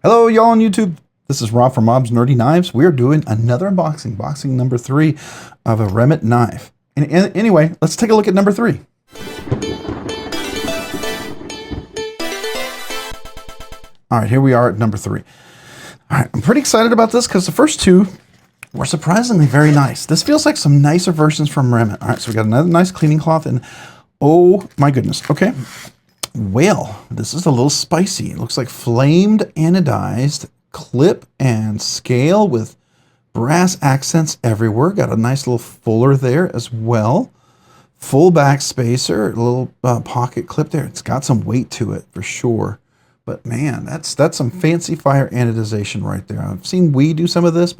Hello, y'all on YouTube. This is Rob from Rob's Nerdy Knives. We're doing another unboxing number 3 of a Remette knife. And anyway, let's take a look at number 3. All right, here we are at number 3. All right, I'm pretty excited about this because the first two were surprisingly very nice. This feels like some nicer versions from Remette. All right, so we got another nice cleaning cloth, and oh my goodness. Okay. Well, this is a little spicy. It looks like flamed anodized clip and scale with brass accents everywhere. Got a nice little fuller there as well. Full back spacer, a little pocket clip there. It's got some weight to it for sure. But man, that's some fancy fire anodization right there. I've seen we do some of this,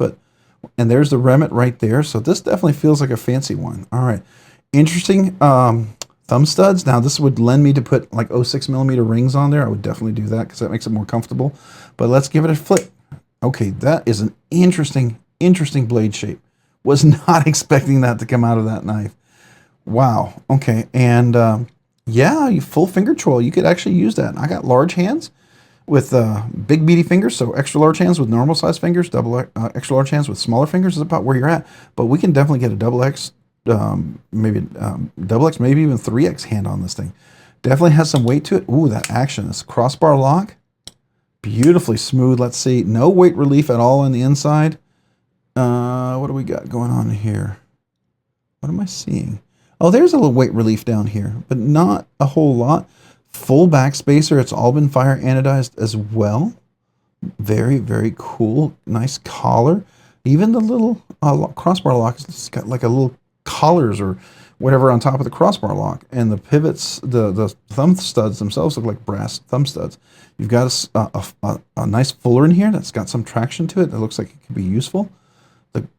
and there's the Remette right there. So this definitely feels like a fancy one. All right, interesting. Thumb studs. Now this would lend me to put like 06mm rings on there. I would definitely do that because that makes it more comfortable. But let's give it a flip. Okay, that is an interesting blade shape. Was not expecting that to come out of that knife. Wow. Okay, and yeah, full finger choil. You could actually use that. I got large hands with big meaty fingers, so extra large hands with normal size fingers, extra large hands with smaller fingers is about where you're at. But we can definitely get a double X. Maybe double X, maybe even 3X hand on this thing. Definitely has some weight to it. Ooh, that action. This crossbar lock, beautifully smooth. Let's see, no weight relief at all on the inside. What do we got going on here? What am I seeing? Oh, there's a little weight relief down here, but not a whole lot. Full back spacer. It's all been fire anodized as well. Very, very cool. Nice collar. Even the little crossbar lock has got like a little collars or whatever on top of the crossbar lock, and the pivots, the thumb studs themselves look like brass thumb studs. You've got a nice fuller in here that's got some traction to it that looks like it could be useful.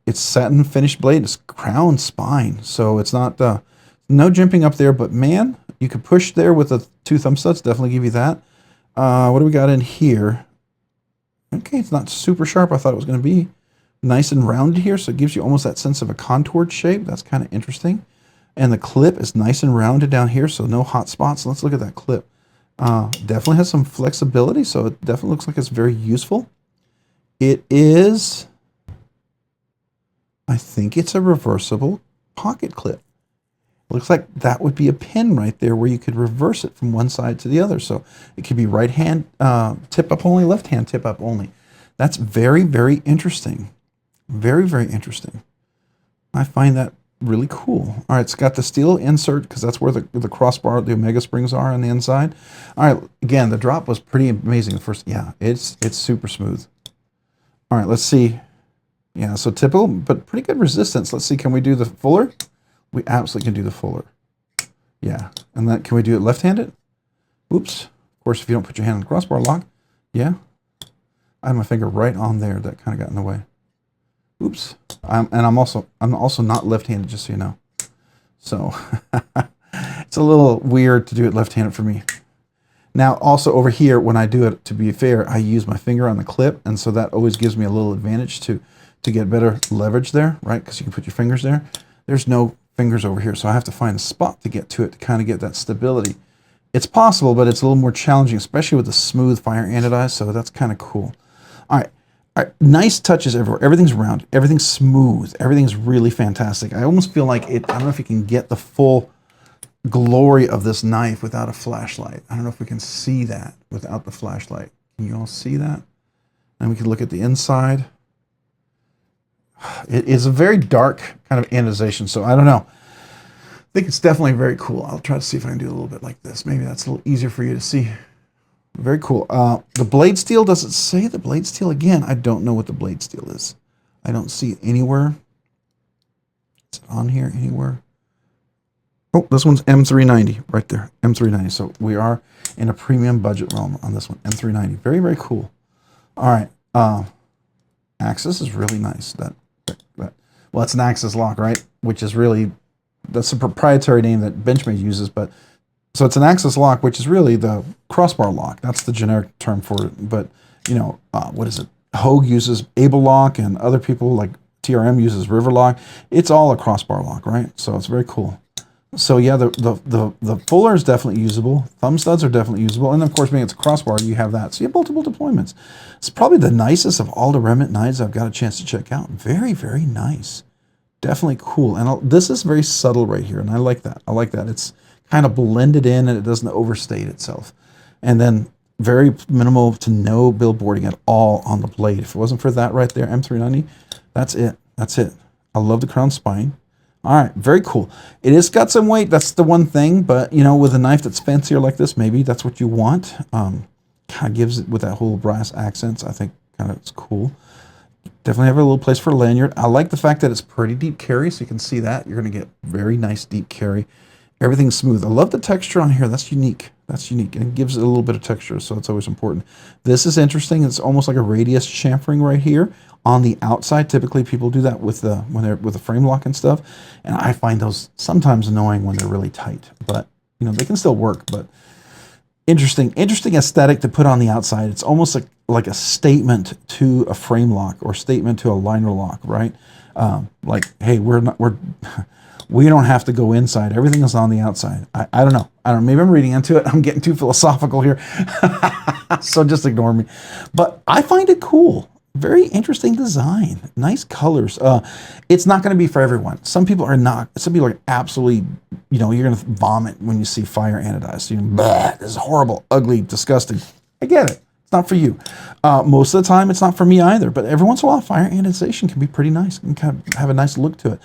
It's satin finished blade. It's crown spine, so it's not no jimping up there, but man, you could push there with the 2 thumb studs. Definitely give you that. What do we got in here? Okay, it's not super sharp. I thought it was going to be nice and rounded here, so it gives you almost that sense of a contoured shape. That's kind of interesting. And the clip is nice and rounded down here, so no hot spots. Let's look at that clip. Definitely has some flexibility, so it definitely looks like it's very useful. It is, I think it's a reversible pocket clip. Looks like that would be a pin right there where you could reverse it from one side to the other. So it could be right hand tip up only, left hand tip up only. That's very, very interesting. Very, very interesting. I find that really cool. All right, it's got the steel insert because that's where the crossbar, the Omega springs are on the inside. All right, again, the drop was pretty amazing. The first, yeah, it's super smooth. All right, let's see. Yeah, so typical, but pretty good resistance. Let's see, can we do the fuller? We absolutely can do the fuller. Yeah, and then can we do it left-handed? Oops. Of course, if you don't put your hand on the crossbar lock, yeah. I have my finger right on there. That kind of got in the way. Oops. I'm also not left-handed, just so you know. So it's a little weird to do it left-handed for me. Now, also over here, when I do it, to be fair, I use my finger on the clip, and so that always gives me a little advantage to get better leverage there, right? Because you can put your fingers there. There's no fingers over here, so I have to find a spot to get to it to kind of get that stability. It's possible, but it's a little more challenging, especially with the smooth fire anodized, so that's kind of cool. All right, nice touches everywhere. Everything's round, everything's smooth, everything's really fantastic. I almost feel like I don't know if you can get the full glory of this knife without a flashlight. I don't know if we can see that without the flashlight. Can you all see that? And we can look at the inside. It is a very dark kind of anodization, so I don't know. I think it's definitely very cool. I'll try to see if I can do a little bit like this. Maybe that's a little easier for you to see. Very cool. The blade steel, does it say the blade steel? Again, I don't know what the blade steel is. I don't see it anywhere. Is it on here anywhere? Oh, this one's M390 right there. M390. So we are in a premium budget realm on this one. M390. Very, very cool. All right. Axis is really nice. Well, it's an axis lock, right? Which is really, that's a proprietary name that Benchmade uses, but so it's an axis lock, which is really the crossbar lock. That's the generic term for it. But, you know, what is it? Hogue uses Able Lock, and other people like TRM uses River Lock. It's all a crossbar lock, right? So it's very cool. So yeah, the fuller is definitely usable. Thumb studs are definitely usable. And of course, being it's a crossbar, you have that. So you have multiple deployments. It's probably the nicest of all the Remette knives I've got a chance to check out. Very, very nice. Definitely cool. And this is very subtle right here. And I like that. I like that. It's kind of blended in and it doesn't overstate itself. And then very minimal to no billboarding at all on the blade. If it wasn't for that right there, M390, that's it. That's it. I love the crown spine. All right, very cool. It has got some weight. That's the one thing, but you know, with a knife that's fancier like this, maybe that's what you want. Kind of gives it with that whole brass accents. I think kind of it's cool. Definitely have a little place for a lanyard. I like the fact that it's pretty deep carry, so you can see that. You're going to get very nice deep carry. Everything's smooth. I love the texture on here. That's unique. That's unique, and it gives it a little bit of texture, so it's always important. This is interesting. It's almost like a radius chamfering right here on the outside. Typically, people do that with the when they're with the frame lock and stuff, and I find those sometimes annoying when they're really tight. But you know, they can still work. But interesting aesthetic to put on the outside. It's almost like a statement to a frame lock or statement to a liner lock, right? Like, hey, we don't have to go inside. Everything is on the outside. I don't know. Maybe I'm reading into it. I'm getting too philosophical here. So just ignore me. But I find it cool. Very interesting design. Nice colors. It's not going to be for everyone. Some people are not. Some people are absolutely, you know, you're going to vomit when you see fire anodized. This is horrible, ugly, disgusting. I get it. It's not for you. Most of the time, it's not for me either. But every once in a while, fire anodization can be pretty nice and kind of have a nice look to it.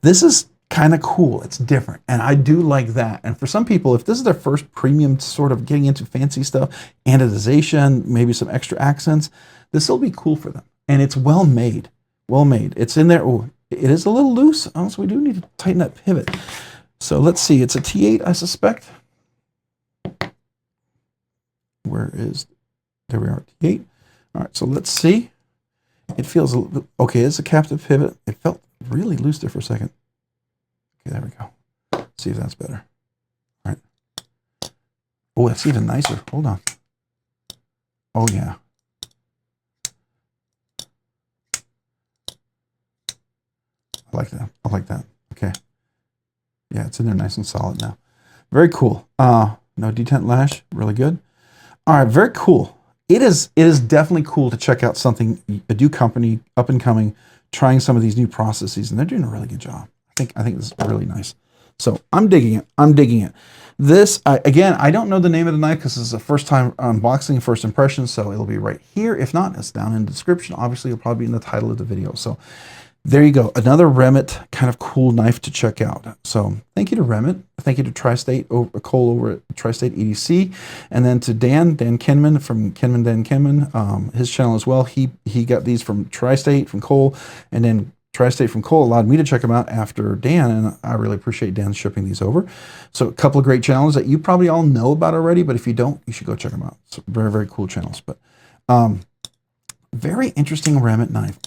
This is kind of cool. It's different. And I do like that. And for some people, if this is their first premium sort of getting into fancy stuff, anodization, maybe some extra accents, this will be cool for them. And it's well made. Well made. It's in there. Oh, it is a little loose. So we do need to tighten that pivot. So let's see. It's a T8, I suspect. There we are, T8. All right, so let's see. It feels a little bit, okay, it's a captive pivot. It felt really loose there for a second. Okay, there we go. Let's see if that's better. All right. Oh, that's even nicer. Hold on. Oh, yeah. I like that. I like that. Okay. Yeah, it's in there nice and solid now. Very cool. No detent lash. Really good. All right, very cool. It is definitely cool to check out something, a new company, up and coming, trying some of these new processes, and they're doing a really good job. I think this is really nice. So I'm digging it. I'm digging it. This, again, I don't know the name of the knife because this is a first time unboxing, first impression, so it'll be right here. If not, it's down in the description. Obviously, it'll probably be in the title of the video. So there you go. Another Remette kind of cool knife to check out. So thank you to Remette. Thank you to Tri-State, Cole over at Tri-State EDC. And then to Dan Kenman from Dan Kenman, his channel as well. He got these from Tri-State, from Cole, and then Tri-State from Cole allowed me to check them out after Dan, and I really appreciate Dan shipping these over. So a couple of great channels that you probably all know about already, but if you don't, you should go check them out. So very, very cool channels. But very interesting Remette knife.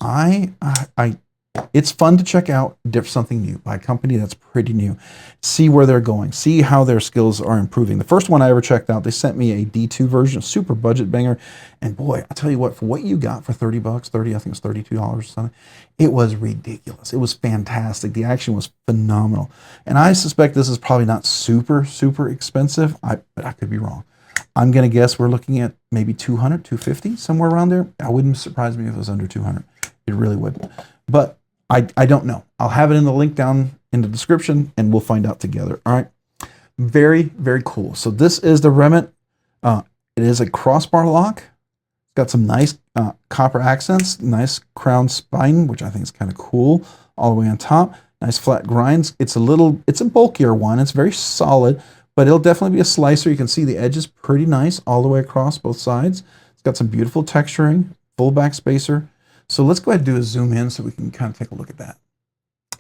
It's fun to check out something new by a company that's pretty new. See where they're going. See how their skills are improving. The first one I ever checked out, they sent me a D2 version, a super budget banger. And boy, I tell you what, for what you got for 30 bucks, I think it's $32 or something, it was ridiculous. It was fantastic. The action was phenomenal. And I suspect this is probably not super, super expensive, but I could be wrong. I'm going to guess we're looking at maybe 200, 250, somewhere around there. I wouldn't surprise me if it was under 200. It really wouldn't. But I don't know. I'll have it in the link down in the description, and we'll find out together. All right. Very, very cool. So this is the Remette. It is a crossbar lock. It's got some nice copper accents, nice crown spine, which I think is kind of cool, all the way on top. Nice flat grinds. It's a bulkier one. It's very solid, but it'll definitely be a slicer. You can see the edge is pretty nice all the way across both sides. It's got some beautiful texturing, full back spacer. So let's go ahead and do a zoom in so we can kind of take a look at that.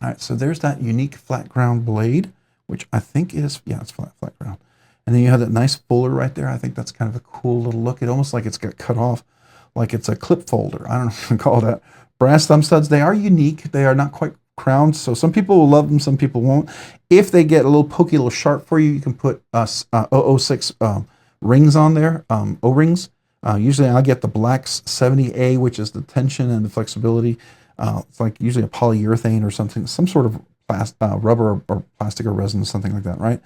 All right, so there's that unique flat ground blade, which I think is, yeah, it's flat ground. And then you have that nice fuller right there. I think that's kind of a cool little look. It almost like it's got cut off, like it's a clip folder. I don't know what to call that. Brass thumb studs, they are unique. They are not quite crowned, so some people will love them, some people won't. If they get a little pokey, a little sharp for you, you can put 006 rings on there, O-rings. Usually I'll get the black 70A, which is the tension and the flexibility. It's like usually a polyurethane or something, some sort of rubber or plastic or resin, something like that, right?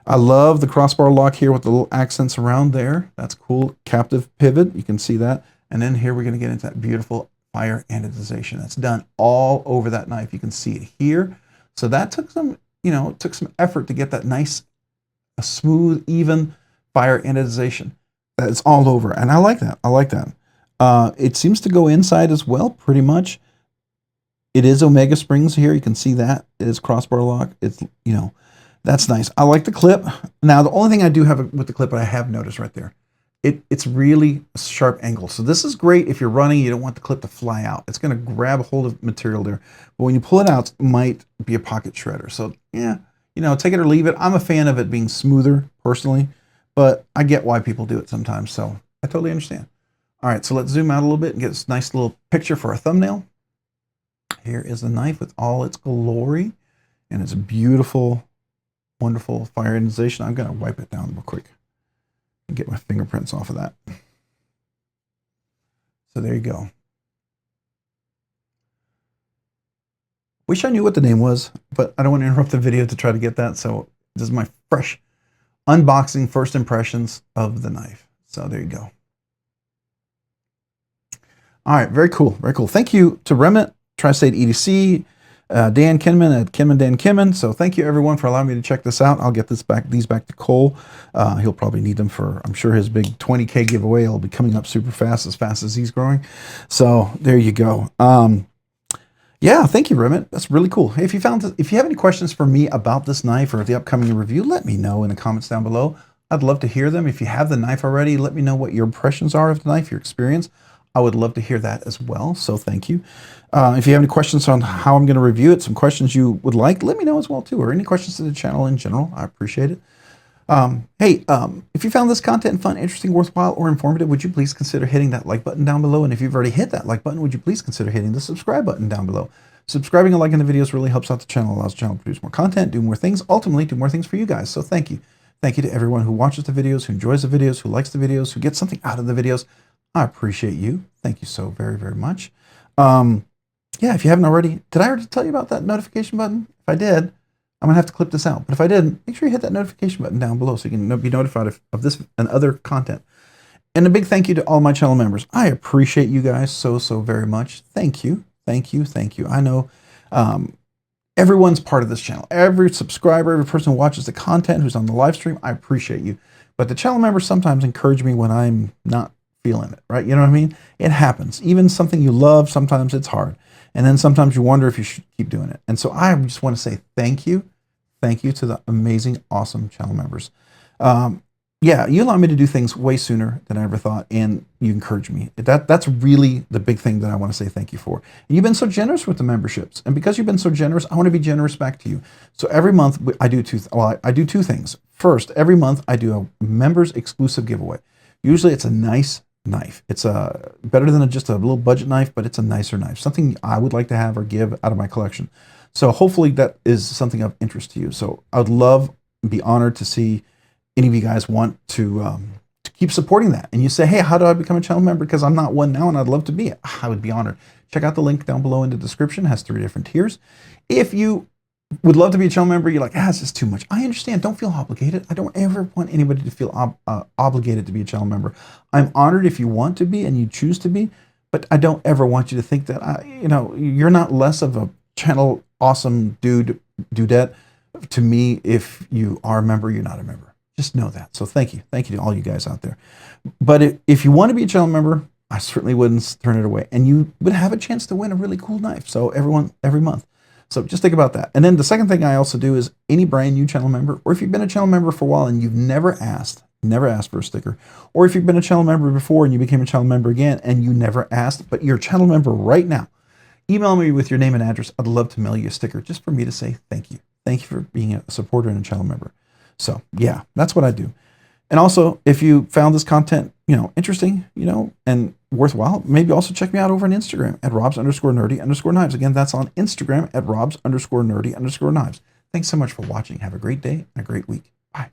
I love the crossbar lock here with the little accents around there. That's cool. Captive pivot, you can see that. And then here we're going to get into that beautiful fire anodization. That's done all over that knife. You can see it here. So that took some, it took some effort to get that nice, a smooth, even fire anodization. That's all over, and I like that. I like that. It seems to go inside as well, pretty much. It is Omega springs here. You can see that. It is crossbar lock. It's, that's nice. I like the clip. Now, the only thing I do have with the clip, I have noticed right there, it's really a sharp angle. So this is great if you're running, you don't want the clip to fly out. It's going to grab a hold of material there. But when you pull it out, it might be a pocket shredder. So, yeah, take it or leave it. I'm a fan of it being smoother, personally, but I get why people do it sometimes. So I totally understand. All right, so let's zoom out a little bit and get this nice little picture for a thumbnail. Here is the knife with all its glory, and it's a beautiful, wonderful fire anodization. I'm going to wipe it down real quick and get my fingerprints off of that. So there you go. Wish I knew what the name was, but I don't want to interrupt the video to try to get that. So this is my fresh unboxing, first impressions of the knife. So there you go. All right, very cool, very cool. Thank you to Remette, Tri-State EDC, Dan Kinman at Kinman Dan Kinman. So thank you everyone for allowing me to check this out. I'll get these back to Cole. He'll probably need them for, I'm sure, his big 20K giveaway. It'll be coming up super fast as he's growing. So there you go. Yeah, thank you, Remette. That's really cool. Hey, if you have any questions for me about this knife or the upcoming review, let me know in the comments down below. I'd love to hear them. If you have the knife already, let me know what your impressions are of the knife, your experience. I would love to hear that as well, so thank you. If you have any questions on how I'm going to review it, some questions you would like, let me know as well too, or any questions to the channel in general. I appreciate it. If you found this content fun, interesting, worthwhile, or informative, would you please consider hitting that like button down below? And if you've already hit that like button, would you please consider hitting the subscribe button down below? Subscribing and liking the videos really helps out the channel, allows the channel to produce more content, do more things, ultimately do more things for you guys. So thank you. Thank you to everyone who watches the videos, who enjoys the videos, who likes the videos, who gets something out of the videos. I appreciate you. Thank you so very, very much. Yeah, if you haven't already, did I already tell you about that notification button? If I did, I'm gonna have to clip this out. But if I didn't, make sure you hit that notification button down below so you can be notified of this and other content. And a big thank you to all my channel members. I appreciate you guys so, so very much. Thank you, thank you, thank you. I know everyone's part of this channel. Every subscriber, every person who watches the content, who's on the live stream, I appreciate you. But the channel members sometimes encourage me when I'm not feeling it, right? You know what I mean? It happens. Even something you love, sometimes it's hard. And then sometimes you wonder if you should keep doing it. And so I just want to say thank you. Thank you to the amazing, awesome channel members. Yeah, you allow me to do things way sooner than I ever thought, and you encourage me. That's really the big thing that I want to say thank you for. And you've been so generous with the memberships. And because you've been so generous, I want to be generous back to you. So every month I do two things. First, every month I do a members exclusive giveaway. Usually it's a nice knife. It's better than just a little budget knife, but it's a nicer knife, something I would like to have or give out of my collection. So hopefully that is something of interest to you. So I would love, be honored to see any of you guys want to keep supporting that. And you say, hey, how do I become a channel member? Because I'm not one now and I'd love to be it. I would be honored. Check out the link down below in the description. It has 3 different tiers. If you would love to be a channel member, you're like, it's just too much. I understand. Don't feel obligated. I don't ever want anybody to feel obligated to be a channel member. I'm honored if you want to be and you choose to be, but I don't ever want you to think that, you're not less of a channel awesome dudette to me if you are a member, you're not a member. Just know that. So thank you. Thank you to all you guys out there. But if you want to be a channel member, I certainly wouldn't turn it away. And you would have a chance to win a really cool knife. So every month. So just think about that. And then the second thing I also do is any brand new channel member, or if you've been a channel member for a while and you've never asked for a sticker, or if you've been a channel member before and you became a channel member again and you never asked, but you're a channel member right now, email me with your name and address. I'd love to mail you a sticker just for me to say thank you. Thank you for being a supporter and a channel member. So yeah, that's what I do. And also, if you found this content, interesting, and worthwhile, maybe also check me out over on Instagram at Robs_nerdy_knives. Again, that's on Instagram at Robs_nerdy_knives. Thanks so much for watching. Have a great day and a great week. Bye.